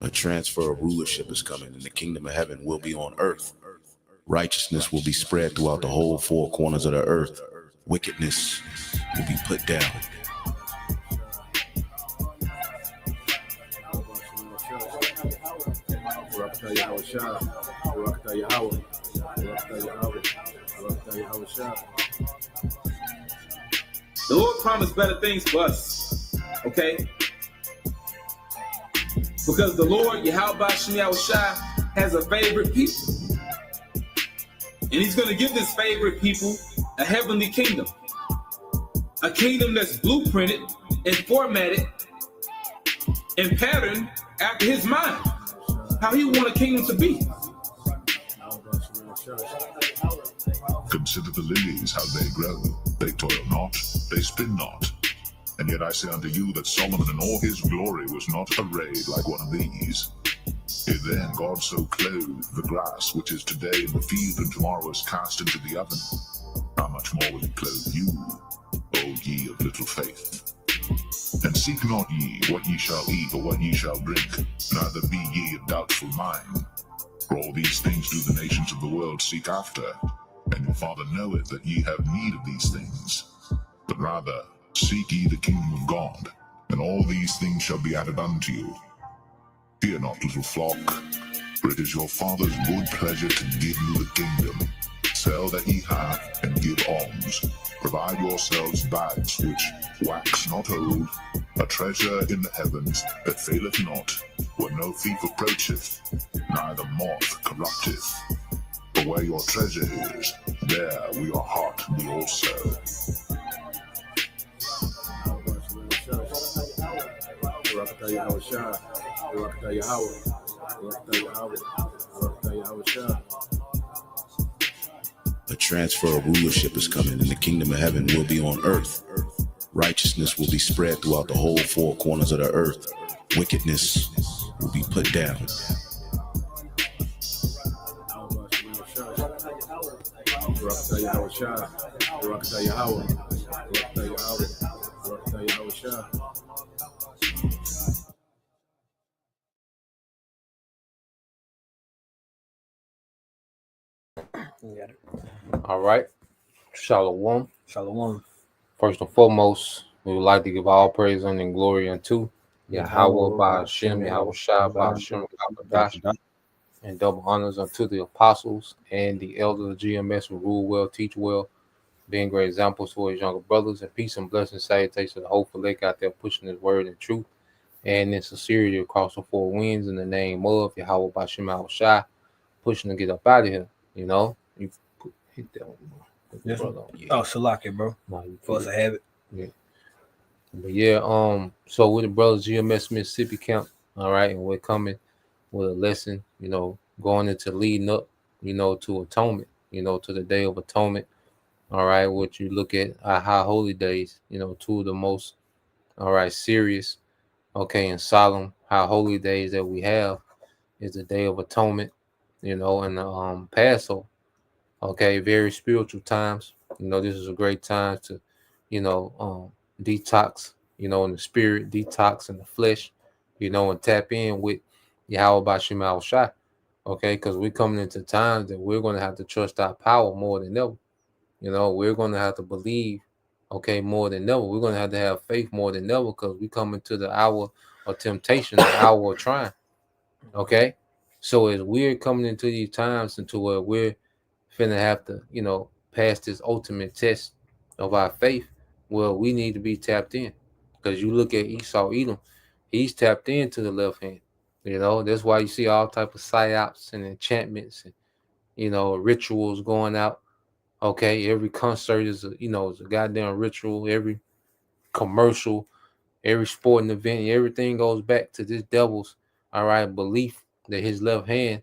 A transfer of rulership is coming, and the kingdom of heaven will be on earth. Righteousness will be spread throughout the whole four corners of the earth. Wickedness will be put down. The Lord promised better things for us, okay? Because the Lord, Yahweh Shai, has a favorite people. And he's going to give this favorite people a heavenly kingdom. A kingdom that's blueprinted and formatted and patterned after his mind. How he want a kingdom to be. Consider the lilies, how they grow. They toil not, they spin not. And yet I say unto you that Solomon in all his glory was not arrayed like one of these. If then God so clothed the grass, which is today in the field and tomorrow is cast into the oven, how much more will he clothe you, O ye of little faith? And seek not ye what ye shall eat or what ye shall drink, neither be ye of doubtful mind. For all these things do the nations of the world seek after, and your Father knoweth that ye have need of these things. But rather seek ye the kingdom of God, and all these things shall be added unto you. Fear not, little flock, for it is your Father's good pleasure to give you the kingdom. Sell that ye have, and give alms. Provide yourselves bags which wax not old, a treasure in the heavens that faileth not, where no thief approacheth, neither moth corrupteth. For where your treasure is, there will your heart be also. A transfer of rulership is coming, and the kingdom of heaven will be on earth. Righteousness will be spread throughout the whole four corners of the earth. Wickedness will be put down. All right. Shalom. Shalom. First and foremost, we would like to give all praise and glory unto Yahweh by Hashem, Yahweh Shai by Hashem, and double honors unto the apostles and the elders of GMS who rule well, teach well, being great examples for his younger brothers, and peace and blessings, salutations to the whole lake out there pushing his word and truth and in sincerity across the four winds in the name of Yahweh by Hashem, Yahweh Shai, pushing to get up out of here. You know, you hit that one. Yes. Brother. Yeah. Oh, Salaki, bro. No, for us to have it. Yeah. But yeah, so with the brothers GMS Mississippi camp, all right, and we're coming with a lesson, you know, going into leading up, you know, to atonement, you know, to the Day of Atonement. All right, what you look at our high holy days, you know, two of the most, all right, serious, okay, and solemn high holy days that we have is the Day of Atonement, you know, and the Passover. Okay, very spiritual times. You know, this is a great time to, you know, detox, you know, in the spirit, detox in the flesh, you know, and tap in with Yahweh Bashim Al Shai. Okay, because we're coming into times that we're going to have to trust our power more than ever. You know, we're going to have to believe, okay, more than ever. We're going to have faith more than ever because we come into the hour of temptation, the hour of trying. Okay, so as we're coming into these times into where we're finna have to, you know, pass this ultimate test of our faith, well, we need to be tapped in. Because you look at Esau Edom, he's tapped into the left hand. You know, that's why you see all type of psyops and enchantments and, you know, rituals going out. Okay, every concert is a, you know, is a goddamn ritual. Every commercial, every sporting event, everything goes back to this devil's, all right, belief that his left hand,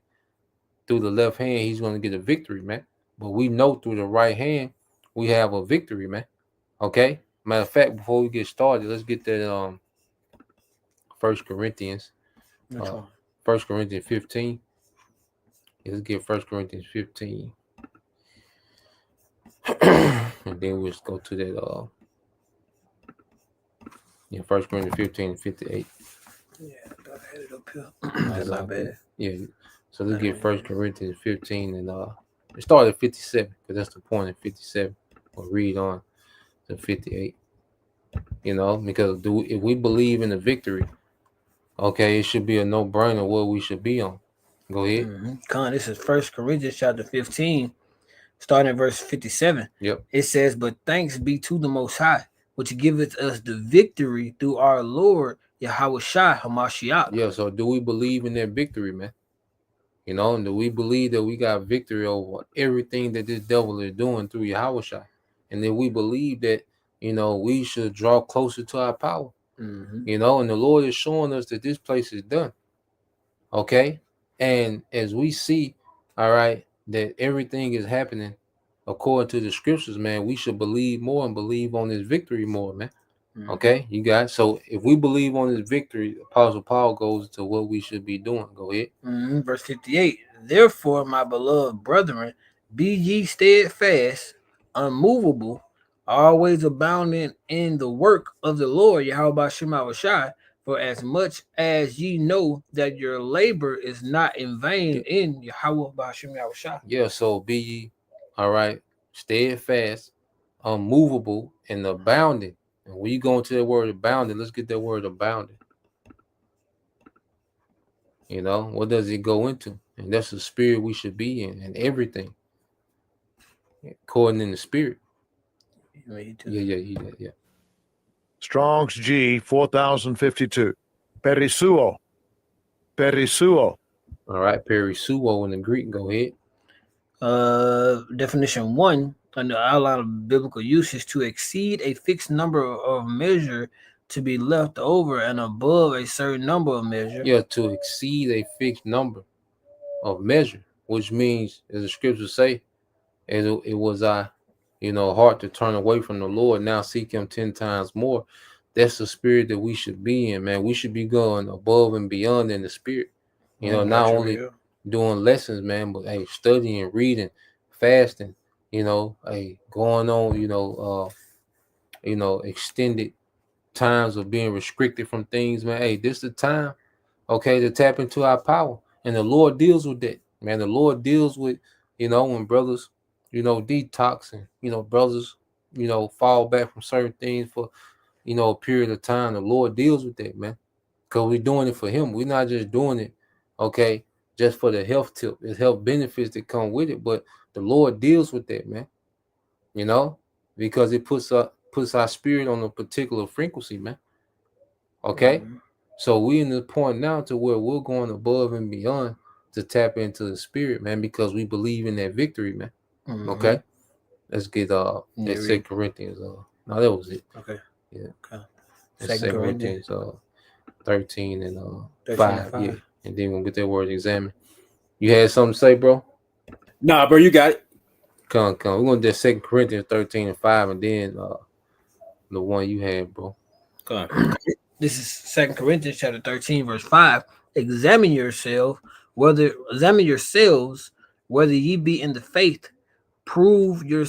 through the left hand, he's going to get a victory, man. But we know through the right hand, we have a victory, man. Okay? Matter of fact, before we get started, let's get that 1 Corinthians. 1 Corinthians 15. Let's get 1 Corinthians 15. And then we'll just go to that 1 Corinthians 15 and 58. Yeah, got had it up here. That's My all bad. good. Yeah. So let's get 1 Corinthians 15 and it started at 57 because that's the point at 57. We'll read on to 58. You know, because if we believe in the victory, okay, it should be a no-brainer what we should be on. Go ahead. Con, this is 1 Corinthians chapter 15, starting at verse 57. Yep. It says, "But thanks be to the Most High, which giveth us the victory through our Lord Yahushua Hamashiach." Yeah. So do we believe in that victory, man? You know, and do we believe that we got victory over everything that this devil is doing through Yahushua? And then we believe that, you know, we should draw closer to our power. You know, and the Lord is showing us that this place is done. Okay. And as we see, all right, that everything is happening according to the scriptures, man, we should believe more and believe on this victory more, man. Okay, you got it. So if we believe on this victory, Apostle Paul goes to what we should be doing. Go ahead. Verse 58. "Therefore, my beloved brethren, be ye steadfast, unmovable, always abounding in the work of the Lord Yahweh Shai, for as much as ye know that your labor is not in vain in Yahweh Shai." Yeah, so be ye, all right, steadfast, unmovable, and abounding. And when you go into that word abounding, let's get that word abounding. You know, what does it go into? And that's the spirit we should be in and everything. According in the spirit. Yeah. Strong's G 4052. Perisuo. Perisuo. All right, perisuo in the Greek. Go ahead. Definition 1 under the outline of biblical usage: to exceed a fixed number of measure, to be left over and above a certain number of measure. Yeah, to exceed a fixed number of measure, which means, as the scriptures say, it was heart to turn away from the Lord, now seek him 10 times more. That's the spirit that we should be in, man. We should be going above and beyond in the spirit. You know, not only doing lessons, man, but hey, studying, reading, fasting, going on, extended times of being restricted from things, man. Hey, this is the time, okay, to tap into our power. And the Lord deals with that, man. The Lord deals with, when brothers, detox and, brothers, fall back from certain things for, a period of time. The Lord deals with that, man. Because we're doing it for him. We're not just doing it, okay, just for the health tip. There's health benefits that come with it, but the Lord deals with that, man. Because it puts our spirit on a particular frequency, man. Okay? So we in the point now to where we're going above and beyond to tap into the spirit, man, because we believe in that victory, man. Okay? Let's get that 2 Corinthians. No, that was it. Okay. Yeah. Okay. 2 Corinthians 13 and 5. Yeah. And then we'll get that word examine. You had something to say, bro? Nah, bro, you got it. Come. We're gonna do 2 Corinthians 13 and 5, and then the one you had, bro. This is 2 Corinthians chapter 13, verse 5. Examine yourselves whether ye be in the faith. Prove your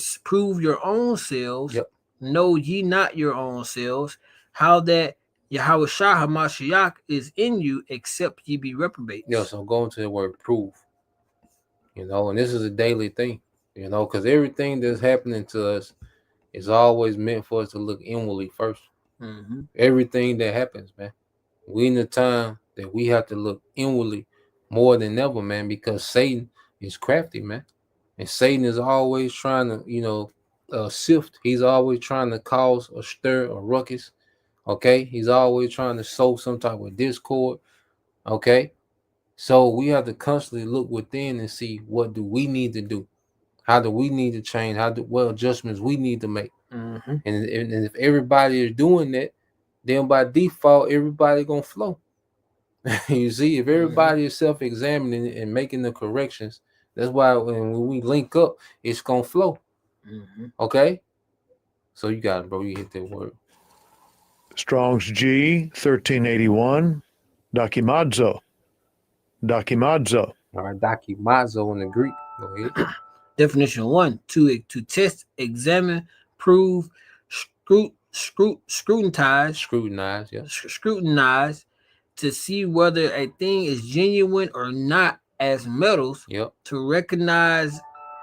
own selves. Yep. Know ye not your own selves, how that Yahushua Hamashiach is in you, except ye be reprobates. Yeah, so go into the word prove. And this is a daily thing, because everything that's happening to us is always meant for us to look inwardly first. Everything that happens, man. We in the time that we have to look inwardly more than ever, man, because Satan is crafty, man. And Satan is always trying to, sift. He's always trying to cause a stir, a ruckus. Okay. He's always trying to sow some type of discord. Okay. So we have to constantly look within and see what do we need to do. How do we need to change? What adjustments we need to make? And if everybody is doing that, then by default, everybody gonna flow. You see, if everybody is self-examining and making the corrections, that's why when we link up, it's gonna flow. Okay, so you got it, bro. You hit that word. Strong's G 1381. Dakimadzo. All right, dakimazo in the Greek. Go ahead. Definition 1: to test, examine, prove, scrutinize. Scrutinize, yeah. Scrutinize, to see whether a thing is genuine or not as metals, Yep. to recognize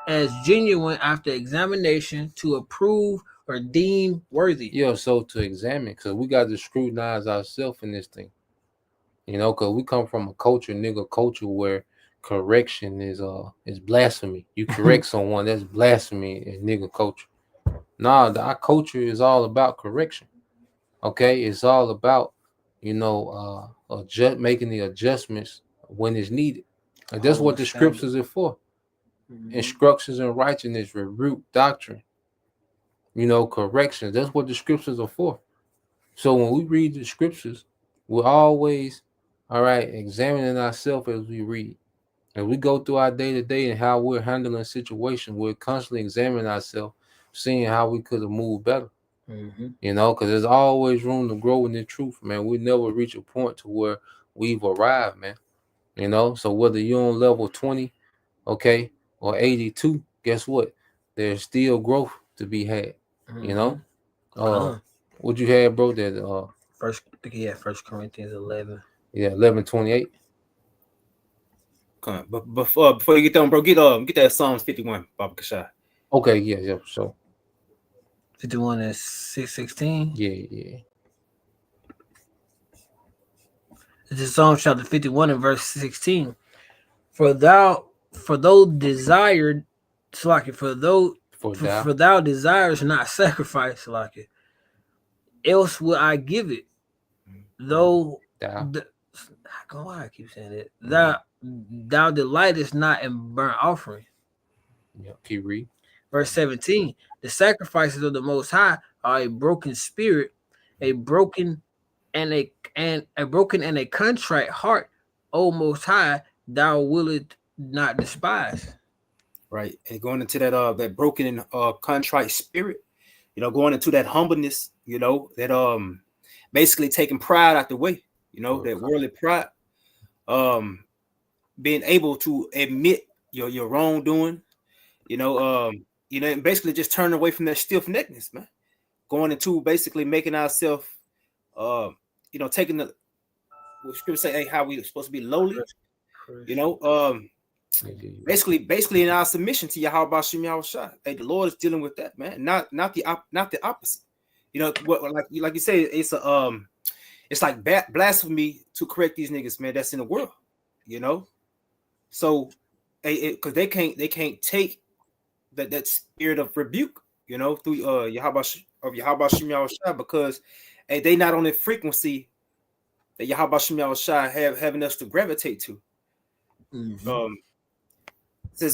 as genuine after examination, to approve or deem worthy. Yeah, so to examine, because we got to scrutinize ourselves in this thing. You know, because we come from a culture, nigga culture, where correction is blasphemy. You correct someone, that's blasphemy in nigga culture. Nah, our culture is all about correction. Okay, it's all about, you know, making the adjustments when it's needed. And that's what the scriptures are for. Instructions in righteousness, rebuke, doctrine, you know, corrections. That's what the scriptures are for. So when we read the scriptures, we're always, all right, examining ourselves as we read. As we go through our day to day and how we're handling situations, we're constantly examining ourselves, seeing how we could have moved better. You know, because there's always room to grow in the truth, man. We never reach a point to where we've arrived, man. You know, so whether you're on level 20, okay, or 82, guess what? There's still growth to be had. You know, what you had, bro? That First Corinthians 11. yeah, 11:28. But before you get done, bro, get that Psalms 51, Baba Kashai. Okay, yeah, so 51 and 6:16. yeah. This is Psalm chapter 51 and verse 16. For thou desired, Salaki, for thou desires not sacrifice, Salaki, else will I give it. Though why I keep saying it? Thou delightest not in burnt offering. Yeah, keep reading. Verse 17. The sacrifices of the Most High are a broken spirit, a broken and a contrite heart, O Most High, thou wilt not despise. Right, and going into that broken and contrite spirit, you know, going into that humbleness, you know, that basically taking pride out the way, you know, that worldly pride, being able to admit your wrongdoing, you know, and basically just turning away from that stiff neckness, man. Going into basically making ourselves, you know, taking the what scripture say, hey, how we supposed to be lowly, you know, basically in our submission to Yahweh Shem Yahushua. Hey, the Lord is dealing with that, man. Not the opposite. You know what? Like you say, it's like blasphemy to correct these niggas, man. That's in the world, you know. So, because they can't take that spirit of rebuke, you know, through Yahweh Shem Yahushua, because they not on the frequency that Yahweh Shem Yahushua having us to gravitate to. It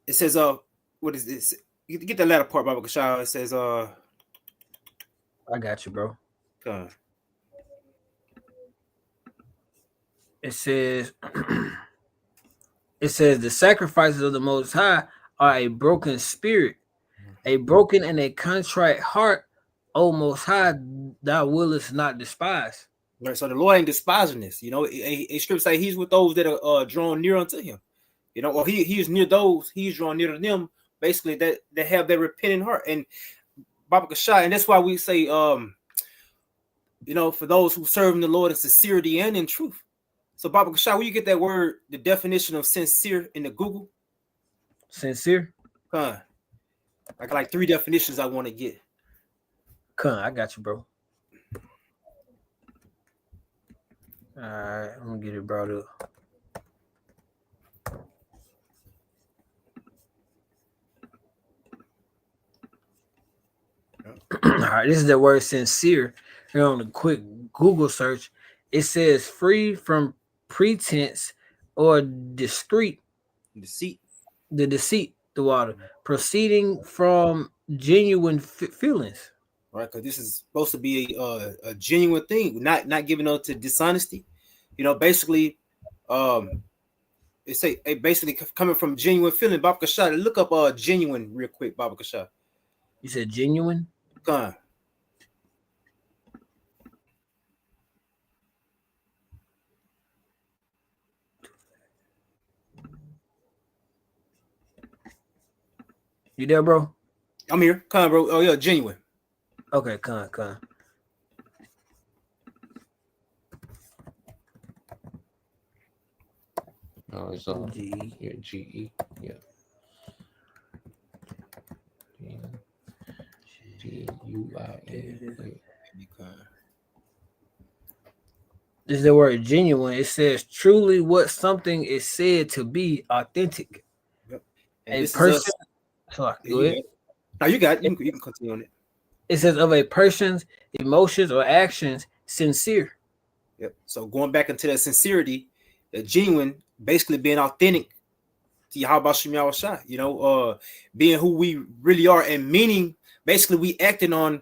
says what is this? You get the latter part, Baba Kashal. It says I got you, bro. It says the sacrifices of the Most High are a broken spirit, a broken and a contrite heart, O Most High, thou willest not despise. Right, so the Lord ain't despising this, you know. A scripture say he's with those that are drawn near unto him, you know, or he's near those, he's drawn near to them, basically that have their repentant heart. And Baba Kashai, and that's why we say, you know, for those who serve the Lord in sincerity and in truth. So Baba Kashai, where you get that word, the definition of sincere in the Google? Sincere? I got like 3 definitions I want to get. I got you, bro. All right, I'm gonna get it brought up. All right, this is the word sincere. Here on a quick Google search, it says free from pretense or deceit, the water, proceeding from genuine feelings. Right, because this is supposed to be a genuine thing, not giving up to dishonesty. You know, basically, it basically coming from genuine feeling. Baba Kashai, look up genuine real quick, Baba Kashai. You said genuine? You there, bro? I'm here. Bro. Oh yeah, genuine. Okay, No, it's G. yeah, GE. Yeah. GUIN. Yeah. This is the word genuine. It says truly what something is said to be authentic. Yep. And A this is person. us. Sorry, Yeah, go you ahead. got it. Now you got it. You can continue on it. It says of a person's emotions or actions sincere. Yep. So going back into that sincerity, the genuine, basically being authentic to Yahweh Shem Yahweh Shai, being who we really are and meaning basically we acting on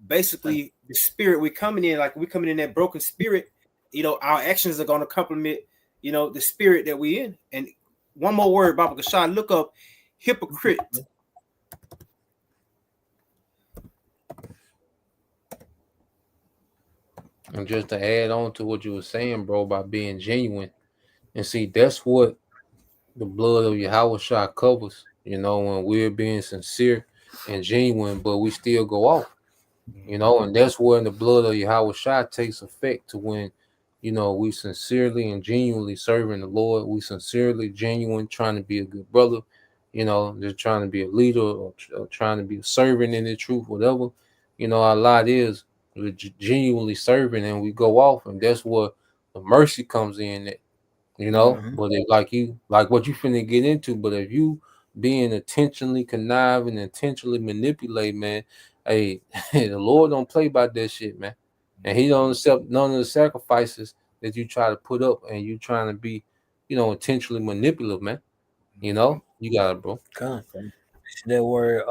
basically the spirit we coming in, like we coming in that broken spirit, our actions are gonna complement, the spirit that we in. And one more word, Baba Kashai, look up hypocrite. And just to add on to what you were saying, bro, about being genuine, and see, that's what the blood of Yahweh Shah covers. When we're being sincere and genuine, but we still go off. And that's when the blood of Yahweh Shah takes effect to when, we sincerely and genuinely serving the Lord. We sincerely, genuine, trying to be a good brother, just trying to be a leader or trying to be a servant in the truth, whatever. Our lot is we're genuinely serving and we go off, and that's where the mercy comes in. But if like what you finna get into, but if you being intentionally conniving, intentionally manipulate, man, hey, the Lord don't play about that shit, man. And he don't accept none of the sacrifices that you try to put up and you trying to be, intentionally manipulative, man. You got it, bro. Come. That word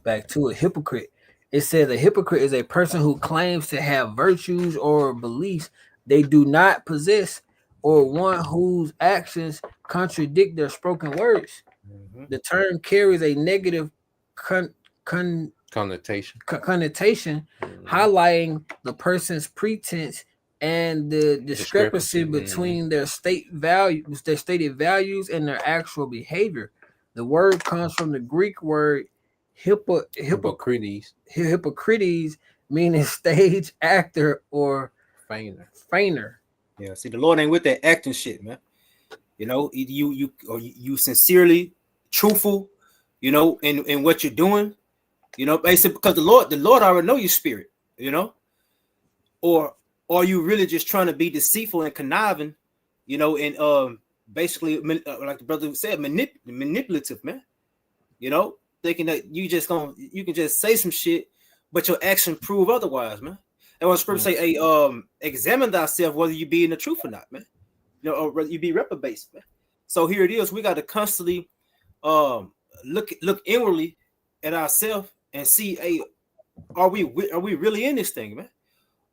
back to a hypocrite. It says a hypocrite is a person who claims to have virtues or beliefs they do not possess, or one whose actions contradict their spoken words. The term carries a negative con- con- Connotation. connotation, highlighting the person's pretense and the discrepancy between their their stated values, and their actual behavior. The word comes from the Greek word Hypocrites. hypocrites, meaning stage actor or Feigner. feigner. Yeah, see, the Lord ain't with that acting shit, man. You sincerely truthful, in what you're doing, basically because the Lord already know your spirit, or are you really just trying to be deceitful and conniving, and basically like the brother said, manipulative, man, thinking that you can just say some shit, but your action prove otherwise, man. And what scripture say, hey, examine thyself whether you be in the truth or not, man. Or whether you be reprobate, man. So here it is. We got to constantly look inwardly at ourselves and see, hey, are we really in this thing, man?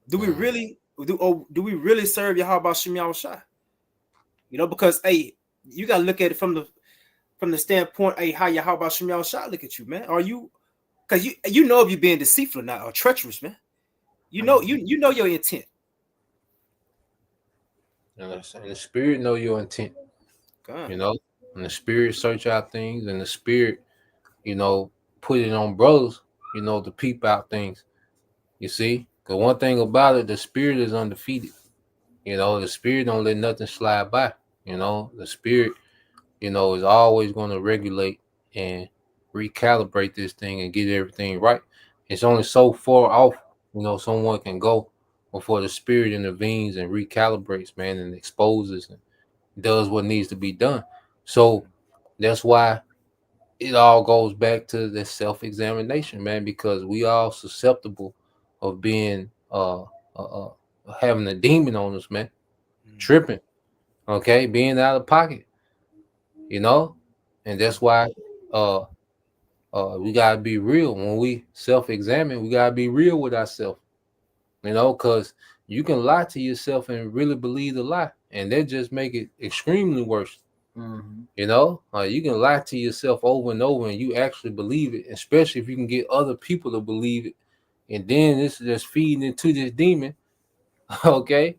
Do we really serve Yahweh Shem Yahweh Shai? Because hey, you gotta look at it from the standpoint, hey, how Yahweh Shem Yahweh Shai look at you, man? Are you, because you know if you're being deceitful or not, or treacherous, man. You know your intent. And the spirit know your intent. God. And the spirit search out things, and the spirit, put it on brothers, to peep out things. You see, because one thing about it, the spirit is undefeated. The spirit don't let nothing slide by. The spirit, is always going to regulate and recalibrate this thing and get everything right. It's only so far off, someone can go before the spirit intervenes and recalibrates, man, and exposes and does what needs to be done. So that's why it all goes back to the self-examination, man, because we all susceptible of being uh having a demon on us, man, tripping, okay, being out of pocket, you know, and that's why uh we gotta be real when we self-examine. We gotta be real with ourselves, because you can lie to yourself and really believe the lie, and that just make it extremely worse. You can lie to yourself over and over and you actually believe it, especially if you can get other people to believe it. And then this is just feeding into this demon, okay?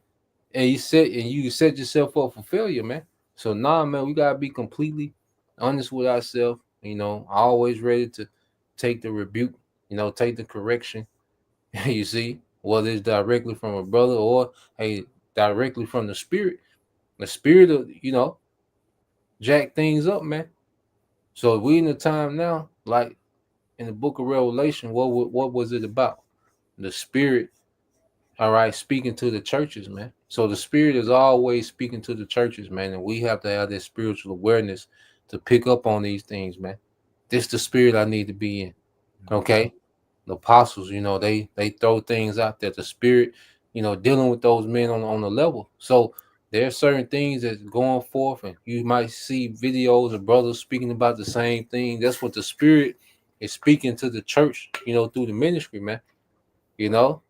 And you set yourself up for failure, man. So man, we gotta be completely honest with ourselves, always ready to take the rebuke, take the correction, you see, whether it's directly from a brother or hey, directly from the spirit. The spirit of, jack things up, man. So we in the time now, like in the book of Revelation, what was it about? The spirit, all right, speaking to the churches, man. So the spirit is always speaking to the churches, man, and we have to have that spiritual awareness to pick up on these things, man. This the spirit I need to be in. Okay. The apostles, they throw things out there. The spirit, dealing with those men on the level. So there are certain things that's going forth, and you might see videos of brothers speaking about the same thing. That's what the spirit is speaking to the church, through the ministry, man. You know,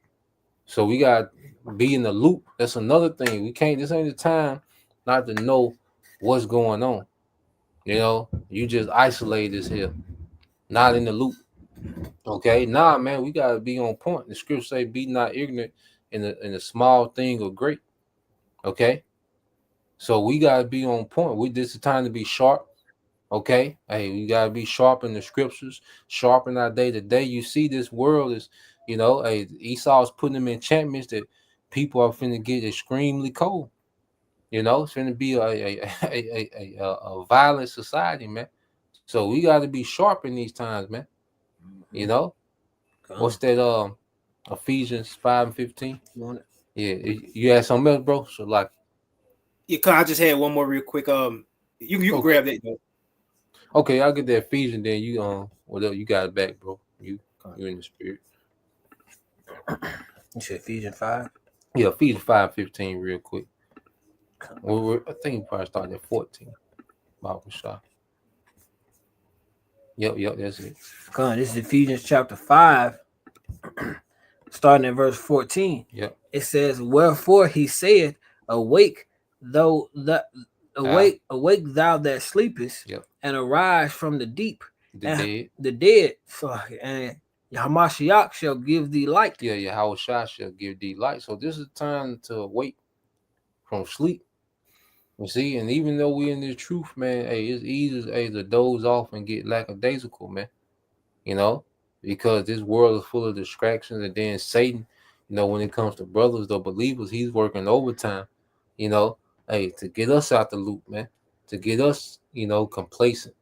so we got to be in the loop. That's another thing. We can't. This ain't the time not to know what's going on. You just isolated as hell, not in the loop. Okay, nah, man, we gotta be on point. The scripture say, "Be not ignorant in a small thing or great." Okay, so we gotta be on point. This is time to be sharp. Okay, hey, we gotta be sharp in the scriptures, sharp in our day to day. You see, this world is, hey, Esau's putting them enchantments that people are finna get extremely cold. It's finna be a violent society, man. So we got to be sharp in these times, man. You know, what's that? Ephesians 5:15. Yeah, you had something else, bro. So like, Yeah, I just had one more real quick. You can grab that though. Okay, I'll get that Ephesians. Then you whatever you got it back, bro. You in the spirit. You said Ephesians 5. Yeah, Ephesians 5:15, real quick. I think we probably started at 14. Bible shot. Yep, that's it. Come on, this is Ephesians chapter 5, starting at verse 14. Yep. It says, "Wherefore he said, Awake, awake thou that sleepest, Yep. and arise from the deep, The dead, and Hamashiach shall give thee light." Yeah, Yahweh shall give thee light. So this is time to wake from sleep. You see, and even though we in this truth, man, hey, it's easy to doze off and get lackadaisical, man. Because this world is full of distractions, and then Satan, when it comes to brothers or believers, he's working overtime, hey, to get us out the loop, man, to get us, complacent.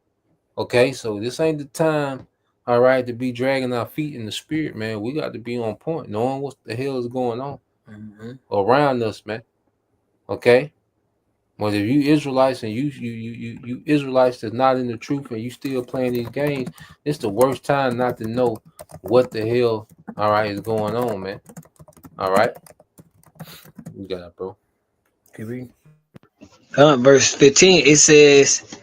Okay, so this ain't the time, all right, to be dragging our feet in the spirit, man. We got to be on point, knowing what the hell is going on around us, man. Okay. But if you Israelites and you Israelites that's not in the truth and you still playing these games, it's the worst time not to know what the hell, all right, is going on, man. All right, you got it, bro. Keep reading. Verse 15, it says,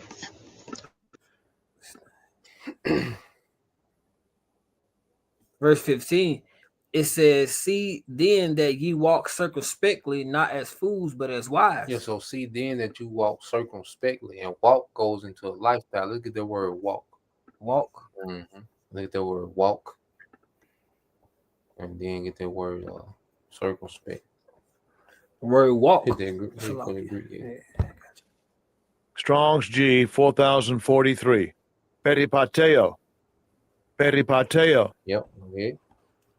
verse 15, it says, "See then that ye walk circumspectly, not as fools, but as wise." Yeah, so see then that you walk circumspectly, and walk goes into a lifestyle. Look at the word walk. Walk. Look at the word walk, and then get that word circumspect. The word walk. Hit that Greek. Yeah. Strong's G 4043. Peripateo. Peripateo. Yep. Okay.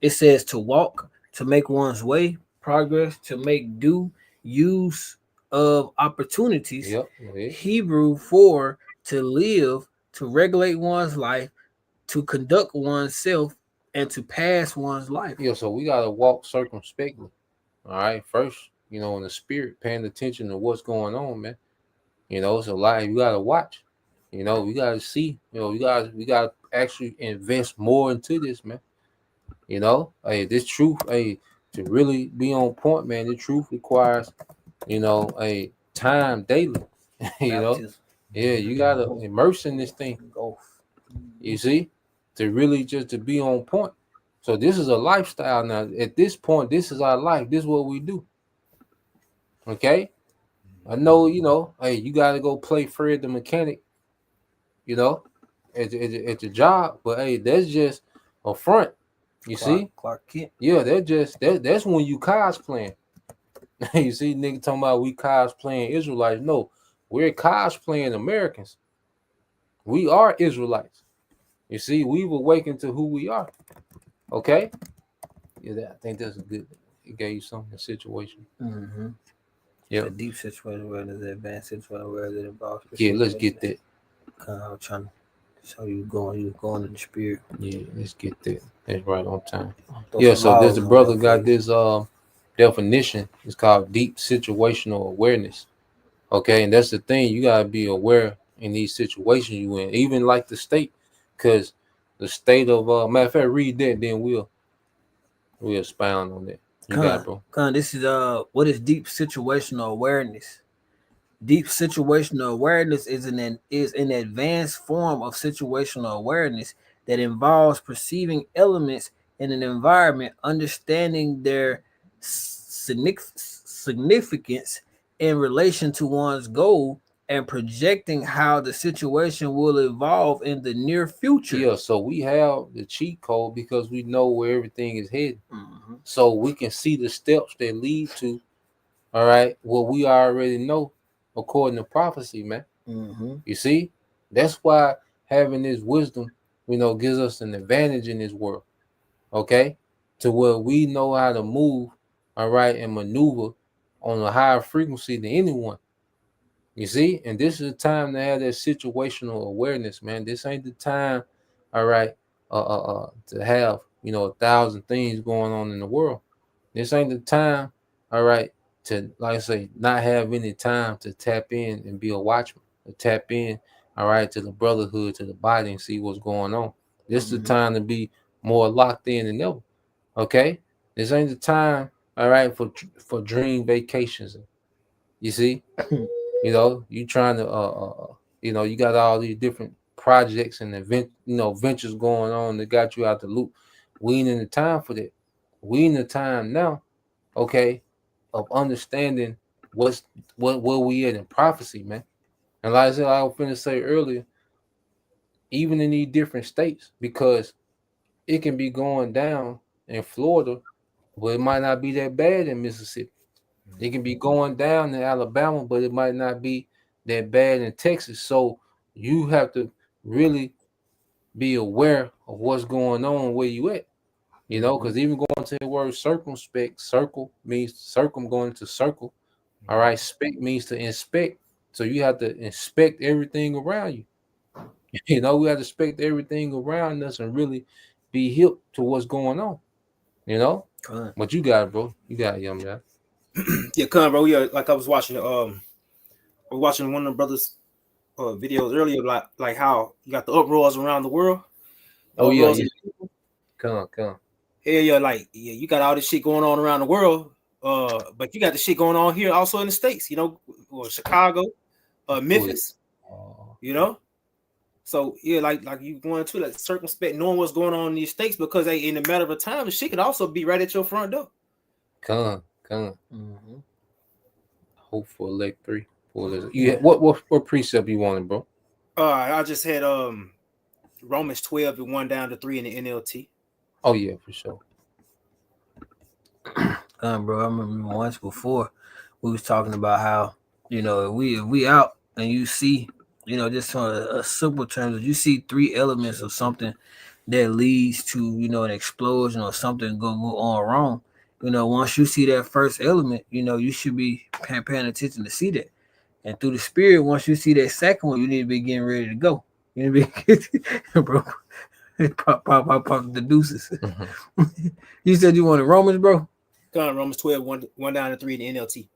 It says to walk, to make one's way, progress, to make due use of opportunities. Yep. Okay. Hebrew for to live, to regulate one's life, to conduct oneself, and to pass one's life. Yeah, so we gotta walk circumspectly. All right. First, in the spirit, paying attention to what's going on, man. So like you gotta watch. We gotta see. We gotta actually invest more into this, man. Hey, this truth, hey, to really be on point, man. The truth requires, a time daily. Yeah, you gotta immerse in this thing. You see, to really just to be on point. So this is a lifestyle now. At this point, this is our life. This is what we do. Okay. I know, hey, you got to go play Fred the mechanic, at the job, but hey, that's just a front. You see? Clark Kent. Yeah, that's when you cosplaying. You see, nigga talking about we cosplaying Israelites. No, we're cosplaying Americans. We are Israelites. You see, we've awakened to who we are. Okay? Yeah, I think that's a good. It gave you something, a situation. Yeah. The deep situational awareness, the advanced situational awareness that involves. Yeah, let's get that. I'm trying to show you going in the spirit. Yeah, let's get that. That's right on time. Throw Yeah, some so this laws the on brother your got face. this definition. It's called deep situational awareness. Okay, and that's the thing. You gotta be aware in these situations you in, even like the state, because the state of matter of fact, read that, then we'll expound on that. You got it, bro. This is what is deep situational awareness? Deep situational awareness is an advanced form of situational awareness that involves perceiving elements in an environment, understanding their significance in relation to one's goal, and projecting how the situation will evolve in the near future. Yeah, so we have the cheat code because we know where everything is headed. Mhm. So we can see the steps that lead to, all right, what we already know according to prophecy, man. Mm-hmm. You see, that's why having this wisdom, gives us an advantage in this world. Okay, to where we know how to move, all right, and maneuver on a higher frequency than anyone. You see, and this is the time to have that situational awareness, man. This ain't the time, all right, to have 1,000 things going on in the world. This ain't the time, all right, to like I say, not have any time to tap in and be a watchman, to tap in, all right, to the brotherhood, to the body, and see what's going on. This is the time to be more locked in than ever. Okay, this ain't the time, all right, for dream vacations. You see, you trying to you got all these different projects and ventures going on that got you out the loop. We ain't in the time for that. We in the time now, okay, of understanding where we at in prophecy, man. And like I said, I was finna say earlier, even in these different states, because it can be going down in Florida, but it might not be that bad in Mississippi. It can be going down in Alabama, but it might not be that bad in Texas. So you have to really be aware of what's going on where you at. Because even going to the word circumspect, circle means circum going to circle. All right, spect means to inspect. So you have to inspect everything around you. We have to inspect everything around us and really be hip to what's going on. But you got it, bro. You got it, young man. Yeah, come on, bro. Yeah, like I was watching one of the brothers' videos earlier, like how you got the uproars around the world. Oh yeah, Uproars yeah. Come. yeah, like you got all this shit going on around the world, but you got the shit going on here also in the States, or Chicago, Memphis, So yeah, like you going to like circumspect, knowing what's going on in these states, because in a matter of time, the shit could also be right at your front door. Come. Hope for elect 3. What precept you wanted, bro? I just had Romans 12 and 1 down to 3 in the NLT. Oh yeah, for sure. Bro, I remember once before we was talking about how if we out and you see just on a simple terms, you see 3 elements of something that leads to an explosion or something go on wrong. Once you see that first element, you should be paying attention to see that. And through the spirit, once you see that second one, you need to be getting ready to go. You need to be, bro. Pop the deuces. You said you wanted Romans, bro? Come on, Romans 12, 1 down to 3 in the NLT.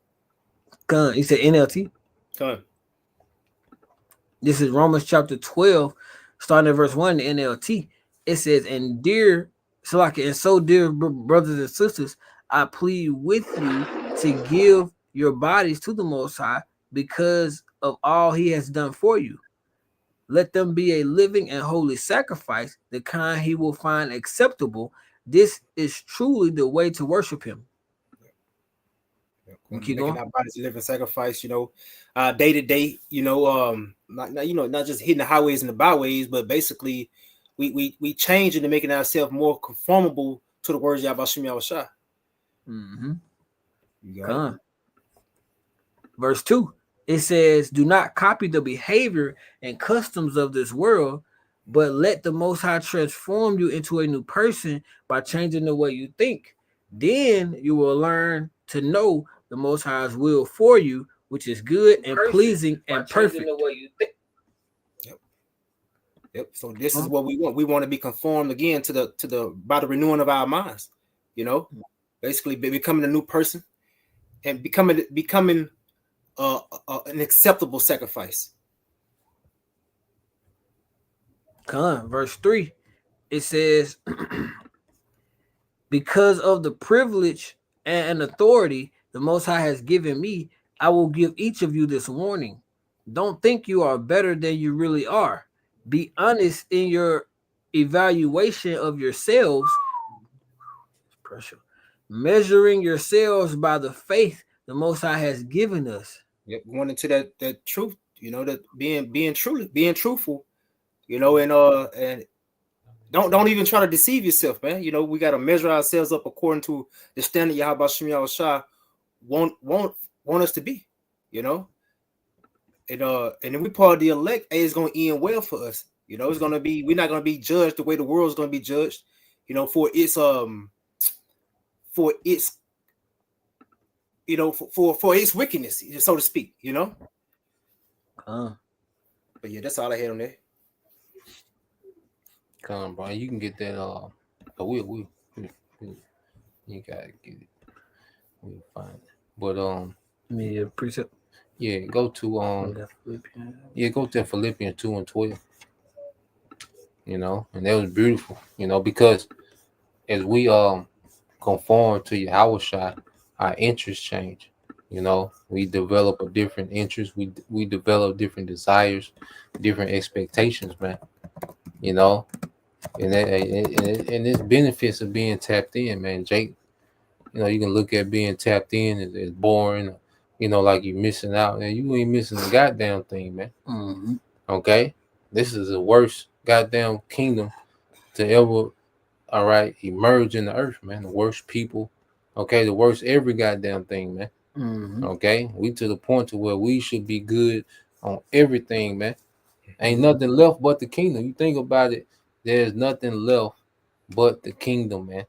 Come on, you said NLT? Come on. This is Romans chapter 12, starting at verse 1 in the NLT. It says, and dear brothers and sisters, I plead with you to give your bodies to the Most High because of all he has done for you. Let them be a living and holy sacrifice, the kind he will find acceptable. This is truly the way to worship him. Making our bodies a living sacrifice, day to day, not just hitting the highways and the byways, but basically we change into making ourselves more conformable to the words of Yahweh Yahushua. Verse 2, it says, do not copy the behavior and customs of this world, but let the Most High transform you into a new person by changing the way you think. Then you will learn to know the Most High's will for you, which is good and pleasing and perfect. The way you think. Yep. So this is what we want. We want to be conformed again to the by the renewing of our minds. You know, basically becoming a new person and becoming an acceptable sacrifice. Verse 3, it says, because of the privilege and authority the Most High has given me, I will give each of you this warning. Don't think you are better than you really are. Be honest in your evaluation of yourselves, measuring yourselves by the faith the Most High has given us. Yep, going into that truth, you know, that being truthful, you know, and don't even try to deceive yourself, man. You know, we got to measure ourselves up according to the standard Yahweh Shem Yahushua want us to be, you know. And then we part of the elect, it's gonna end well for us. You know, it's gonna be, we're not gonna be judged the way the world's gonna be judged, you know, for its you know, for its wickedness, so to speak, you know. But yeah, that's all I had on there. Come on, bro. You can get that. We you gotta get it. We'll find it. But Yeah, precept. yeah, go to go to Philippians 2:12. You know, and that was beautiful. You know, because as we conform to Yahushua, our interests change. You know, we develop a different interest. We develop different desires, different expectations, man. You know, and it's benefits of being tapped in, man. Jake, you know, you can look at being tapped in as boring, you know, like you're missing out, and you ain't missing a goddamn thing, man. Mm-hmm. Okay, this is the worst goddamn kingdom to ever, all right, emerge in the earth, man. The worst people, okay, the worst every goddamn thing, man. Mm-hmm. Okay, we to the point to where we should be good on everything, man. Ain't nothing left but the kingdom. You think about it, there's nothing left but the kingdom, man.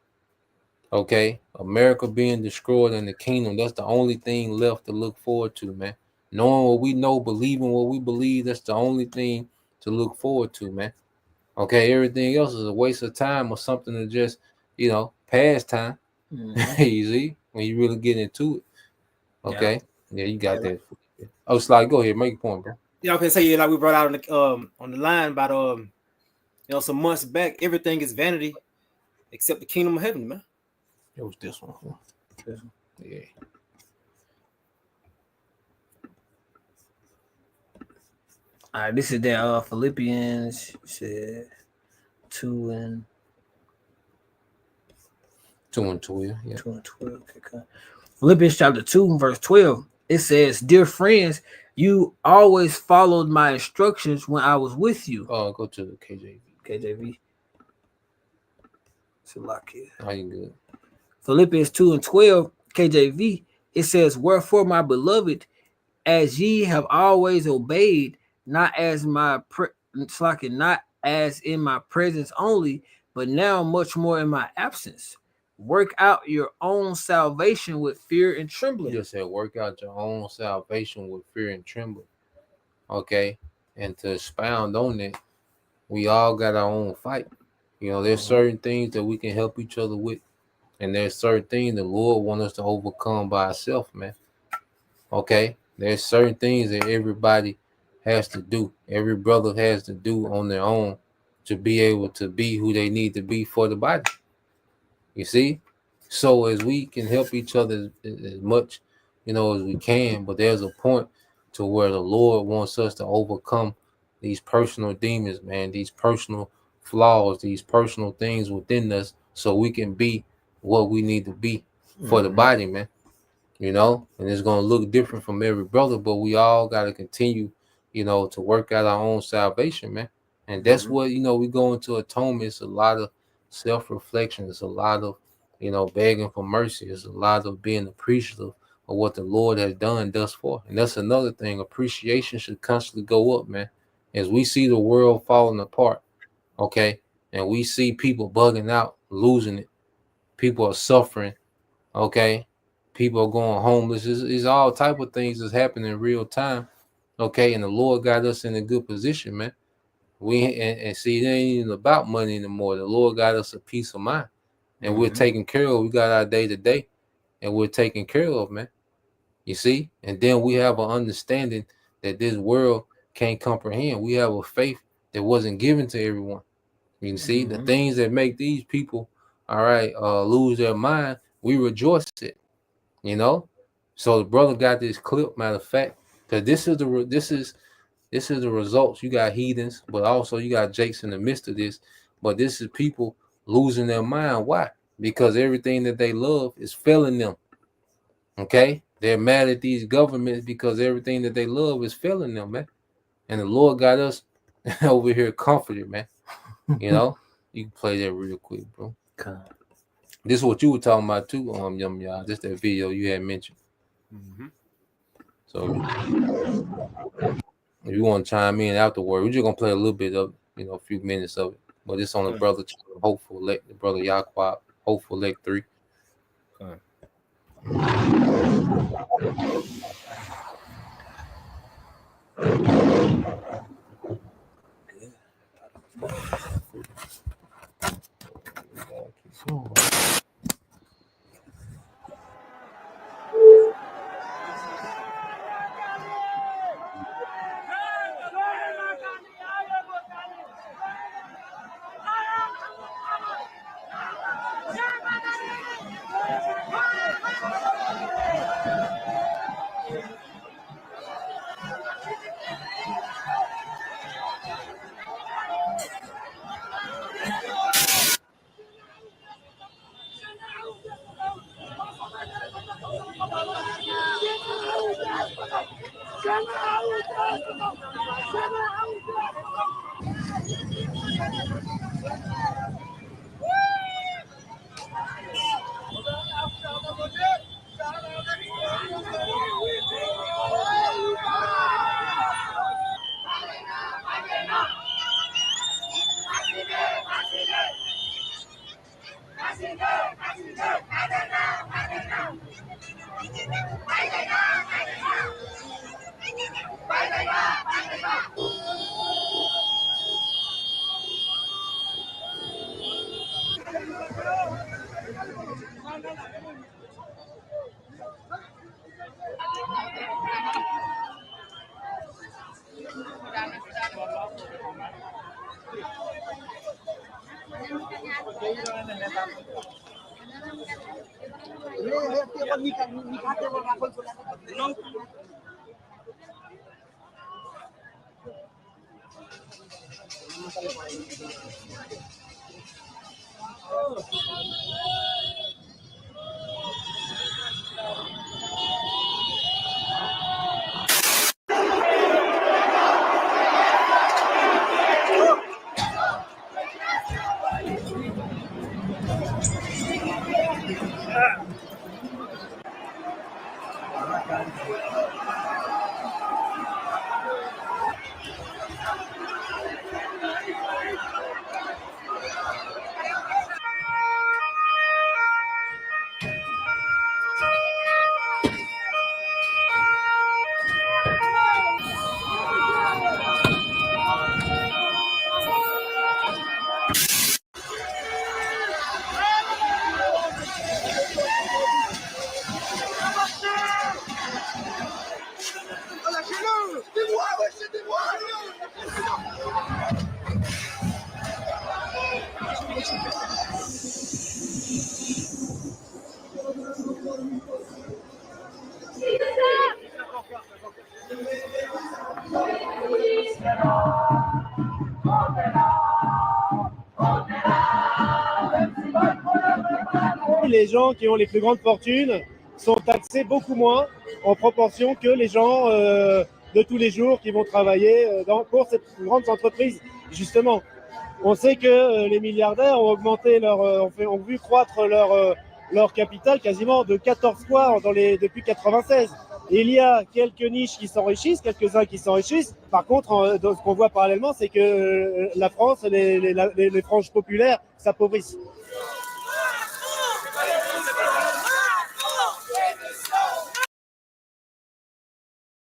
Okay, America being destroyed and the kingdom, that's the only thing left to look forward to, man. Knowing what we know, believing what we believe, that's the only thing to look forward to, man. Okay, everything else is a waste of time or something to just, you know, pass time. Mm-hmm. You see, when you really get into it. Okay, yeah, you got Yeah, that. Oh, Sly, go ahead, make a point, bro. yeah, I can say, like we brought out on the line about you know, some months back, everything is vanity except the kingdom of heaven, man. It was this one. Yeah. All right, this is that Philippians said 2 and 2:12. Yeah. 2 and 12. Okay. Philippians chapter 2, verse 12. It says, "Dear friends, you always followed my instructions when I was with you." Go to the KJV. KJV. Salakia. How you good? Philippians 2 and 12, KJV. It says, "Wherefore, my beloved, as ye have always obeyed, not as not as in my presence only, but now much more in my absence. Work out your own salvation with fear and trembling." You just said work out your own salvation with fear and trembling. Okay, and to expound on it, we all got our own fight. You know, there's certain things that we can help each other with, and there's certain things the Lord wants us to overcome by ourselves, man. Okay, there's certain things that everybody has to do. Every brother has to do on their own to be able to be who they need to be for the body. You see, so as we can help each other as much, you know, as we can, but there's a point to where the Lord wants us to overcome these personal demons, man, these personal flaws, these personal things within us, so we can be what we need to be for the body, man. You know, and it's gonna look different from every brother, but we all gotta continue, you know, to work out our own salvation, man. And that's what, you know, we go into atonement. It's a lot of self-reflection. It's a lot of, you know, begging for mercy. It's a lot of being appreciative of what the Lord has done thus far. And that's another thing. Appreciation should constantly go up, man. As we see the world falling apart, okay, and we see people bugging out, losing it, people are suffering, okay. People are going homeless. It's all type of things that's happening in real time. Okay, and the Lord got us in a good position, man. And see, it ain't even about money anymore. The Lord got us a peace of mind, and we're taken care of. We got our day to day, and we're taken care of, man. You see, and then we have an understanding that this world can't comprehend. We have a faith that wasn't given to everyone. You see, the things that make these people, all right, lose their mind, we rejoice it. You know, so the brother got this clip. Matter of fact, because this is the results. You got heathens, but also you got Jakes in the midst of this. But this is people losing their mind. Why? Because everything that they love is failing them. Okay, they're mad at these governments because everything that they love is failing them, man. And the Lord got us over here comforted, man. You know, you can play that real quick, bro. This is what you were talking about too, y'all. Just that video you had mentioned. So if you want to chime in afterward, we're just gonna play a little bit of, a few minutes of it. But it's on the brother channel, Hopeful Elect, the brother Yaqua, Hopeful Elect 3. Les gens qui ont les plus grandes fortunes sont taxés beaucoup moins en proportion que les gens de tous les jours qui vont travailler pour ces grandes entreprises. Justement, on sait que les milliardaires ont augmenté ont vu croître leur capital quasiment de 14 fois depuis 96. Et il y a quelques niches qui s'enrichissent, quelques-uns qui s'enrichissent. Par contre, ce qu'on voit parallèlement, c'est que la France, les franges populaires s'appauvrissent.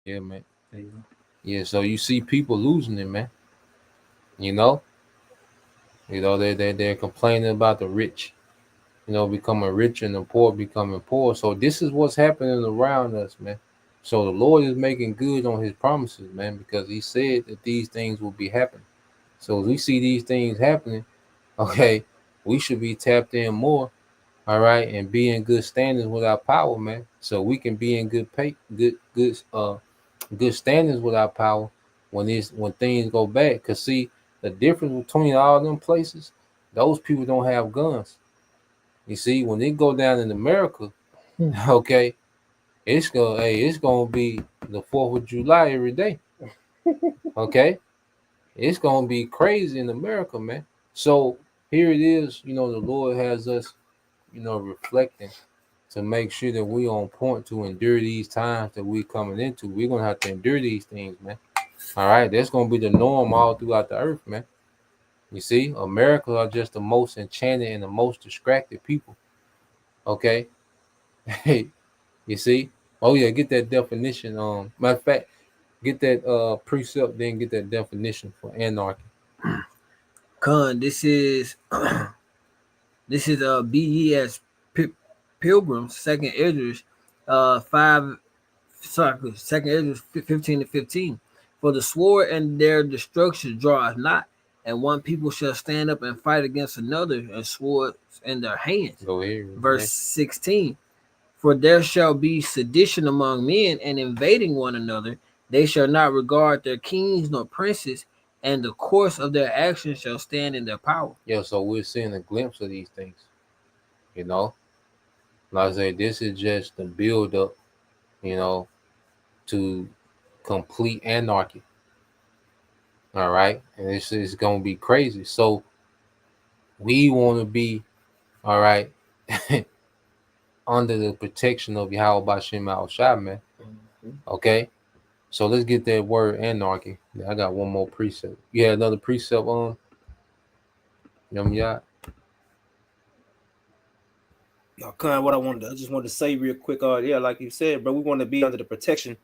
Yeah, man. Yeah, so you see people losing it, man. You know, they're complaining about the rich, becoming rich and the poor becoming poor. So this is what's happening around us, man. So the Lord is making good on His promises, man, because He said that these things will be happening. So as we see these things happening, okay, we should be tapped in more, all right, and be in good standings with our power, man. So we can be in good standings with our power when things go bad. Cause see, the difference between all them places, those people don't have guns. You see, when they go down in America, okay, it's gonna be the 4th of July every day. Okay, it's gonna be crazy in America, man. So here it is, the Lord has us, reflecting to make sure that we on point to endure these times that we're coming into. We're gonna have to endure these things, man. All right, that's gonna be the norm all throughout the earth, man. You see, America are just the most enchanted and the most distracted people. Okay, hey, you see. Oh yeah, get that definition. Matter of fact, get that precept, then get that definition for anarchy. Con, this is BES Pilgrims, second Esdras, 5, sorry, second Esdras 15-15. For the sword and their destruction draweth not, and one people shall stand up and fight against another, and swords in their hands. Go ahead. Verse 16. For there shall be sedition among men, and invading one another. They shall not regard their kings nor princes, and the course of their actions shall stand in their power. Yeah, so we're seeing a glimpse of these things. You know, like I say, this is just the build up, you know, to complete anarchy. All right, and this is gonna be crazy. So we want to be, all right, under the protection of Yahweh Bashim Al Shah, man. Okay, so let's get that word anarchy. I got one more precept. You had another precept on Yum. Y'all, kind of what I just wanted to say real quick. Yeah, like you said, bro, we want to be under the protection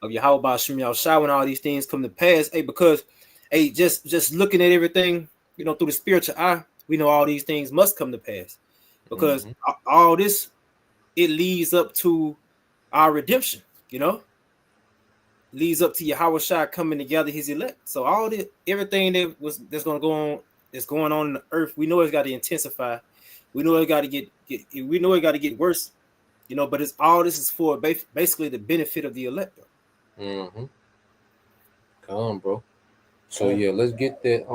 of Yahweh Shem Yahshua when all these things come to pass. Hey, because just looking at everything, through the spiritual eye, we know all these things must come to pass. Because all this, it leads up to our redemption, leads up to Yahweh Shai coming together his elect. So all this, everything that's gonna go on, that's going on in the earth, we know it's got to intensify. We know it got to get worse, but it's all this is for basically the benefit of the elect. Mm-hmm. Come on, bro. So yeah, let's get that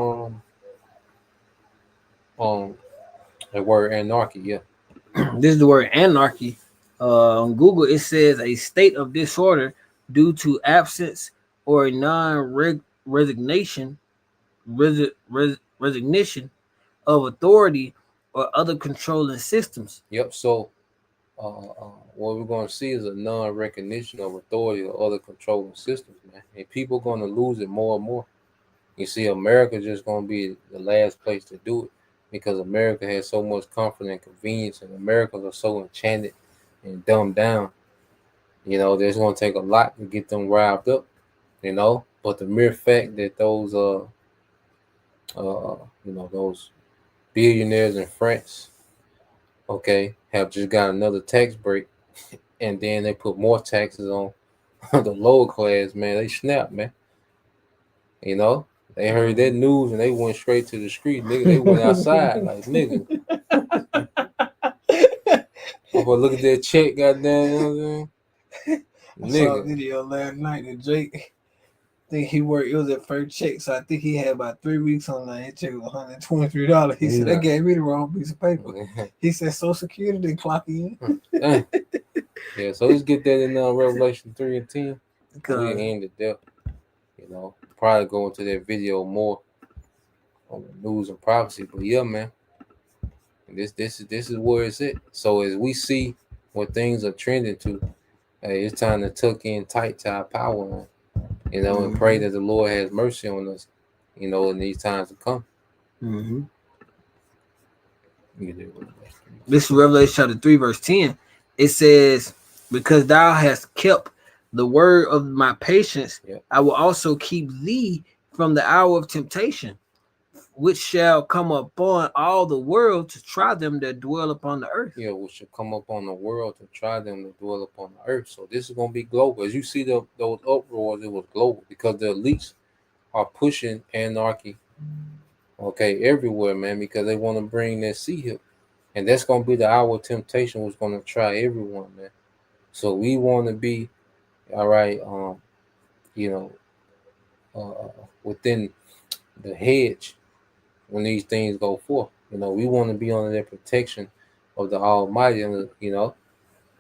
that word anarchy. Yeah. This is the word anarchy. On Google, it says a state of disorder due to absence or non-resignation resignation of authority or other controlling systems. Yep. So what we're going to see is a non-recognition of authority or other controlling systems, man. And people are going to lose it more and more. You see, America just going to be the last place to do it because America has so much comfort and convenience, and Americans are so enchanted and dumbed down. There's going to take a lot to get them riled up. But the mere fact that those those billionaires in France, okay, have just got another tax break, and then they put more taxes on the lower class, man. They snap, man. They heard that news and they went straight to the street, nigga. They went outside like, nigga. But look at that check, goddamn. You know what I'm saying? I saw a video last night that Drake, I think he worked, it was at first check, so I think he had about 3 weeks on that. His check was $123. He said, they gave me the wrong piece of paper. He said, Social Security didn't clock in. Yeah, so let's get that in Revelation 3 and 10. We end it there. Probably go into that video more on the news and prophecy. But yeah, man. This is where it's at. So as we see what things are trending to, hey, it's time to tuck in tight to our power line, and pray that the Lord has mercy on us, in these times to come. Mm-hmm. This is Revelation chapter 3, verse 10. It says, because thou hast kept the word of my patience, Yep. I will also keep thee from the hour of temptation, which shall come upon all the world to try them that dwell upon the earth. Yeah, which should come upon the world to try them to dwell upon the earth. So this is going to be global. As you see those uproars, it was global because the elites are pushing anarchy, okay, everywhere, man, because they want to bring that sea here. And that's going to be the hour of temptation, was going to try everyone, man. So we want to be, all right, you know, within the hedge when these things go forth. You know, we want to be under the protection of the Almighty, and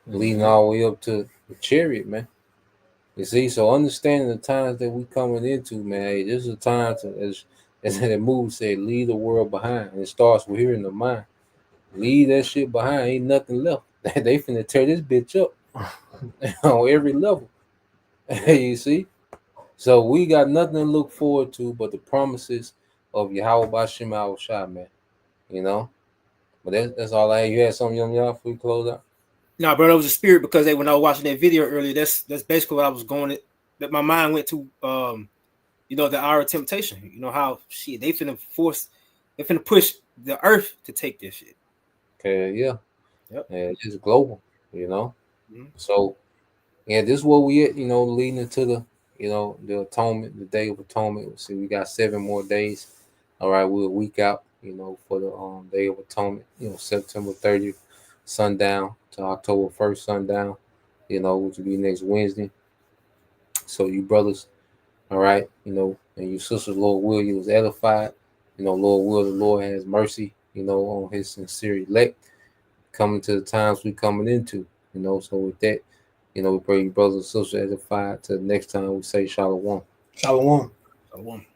leading all the way up to the chariot, man. You see, so understanding the times that we coming into, man, hey, this is a time to, as that movie said, leave the world behind. And it starts with here in the mind. Leave that shit behind. Ain't nothing left. They finna tear this bitch up on every level. You see? So we got nothing to look forward to but the promises of Yahweh Bashim Al Shah, man. You know? But that's all I had. You had something, young y'all, before we close out? No, bro, that was a spirit because when I was watching that video earlier, that's basically what I was going at. That my mind went to the hour of temptation. You know how shit they finna push the earth to take this shit. Okay, yeah. Yep. Yeah, it's just global, you know. Mm-hmm. So yeah, this is where we at, leading into the the atonement, the day of atonement. See, we got 7 more days. All right, we're a week out, for the day of atonement, September 30th sundown to October 1st sundown, which will be next Wednesday. So you brothers, all right, and you sisters, Lord will, you was edified. Lord will, the Lord has mercy, on his sincere elect coming to the times we coming into, So with that, we pray you brothers and sisters edified. Till next time we say shalom. Shalom. Shalom.